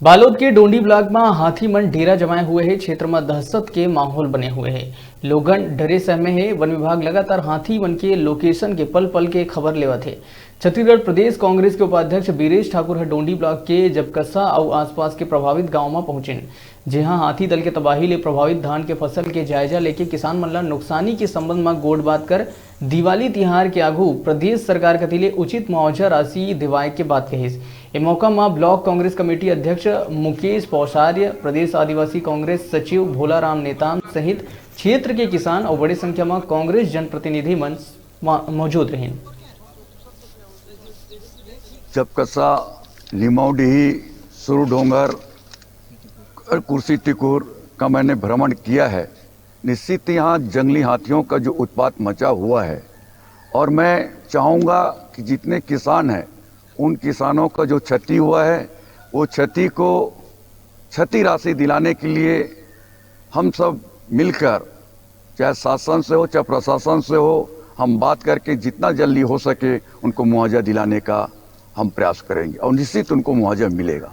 बालोद के डोंडी ब्लॉक में हाथी मन डेरा जमाए हुए है। क्षेत्र में दहशत के माहौल बने हुए है। लोगन डरे सहमे है। वन विभाग लगातार हाथी मन के लोकेशन के पल पल के खबर लेवत है। छत्तीसगढ़ प्रदेश कांग्रेस के उपाध्यक्ष बीरेश ठाकुर है डोंडी ब्लॉक के जबकसा और आसपास के प्रभावित गांव में पहुंचे, जहां हाथी दल के तबाही ले प्रभावित धान के फसल के जायजा लेके किसान मन ला नुकसानी के संबंध में गोड़ बात कर दिवाली तिहार के आगू प्रदेश सरकार कति ले उचित मुआवजा राशि दिवाए के बात कहिस। इस मौका में ब्लॉक कांग्रेस कमेटी अध्यक्ष मुकेश पौसार्य, प्रदेश आदिवासी कांग्रेस सचिव भोलाराम नेताम सहित क्षेत्र के किसान और बड़ी संख्या में कांग्रेस जनप्रतिनिधि मन मौजूद रहे। जबकसा, लिमाउडीही, सुरडोंगर और कुर्सी टिकुर का मैंने भ्रमण किया है। निश्चित यहाँ जंगली हाथियों का जो उत्पात मचा हुआ है, और मैं चाहूँगा कि जितने किसान हैं उन किसानों का जो क्षति हुआ है वो क्षति को क्षति राशि दिलाने के लिए हम सब मिलकर, चाहे शासन से हो चाहे प्रशासन से हो, हम बात करके जितना जल्दी हो सके उनको मुआवजा दिलाने का हम प्रयास करेंगे और निश्चित उनको मुआवजा मिलेगा।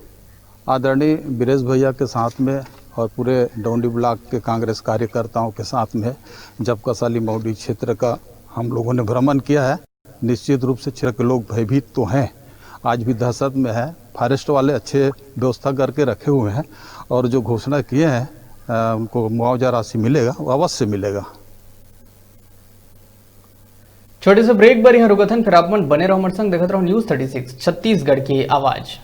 आदरणीय बीरेश भैया के साथ में और पूरे डोंडी ब्लॉक के कांग्रेस कार्यकर्ताओं के साथ में जबकसा लिमाउडी क्षेत्र का हम लोगों ने भ्रमण किया है। निश्चित रूप से क्षेत्र के लोग भयभीत तो हैं, आज भी दहशत में है। फॉरेस्ट वाले अच्छे व्यवस्था करके रखे हुए हैं और जो घोषणा किए हैं उनको मुआवजा राशि मिलेगा, वो अवश्य मिलेगा। छोटे से ब्रेक पर यहाँ रुकथन, फिर आप मन बने रहो हमारे संग, देखते रहो न्यूज़ 36 छत्तीसगढ़ की आवाज।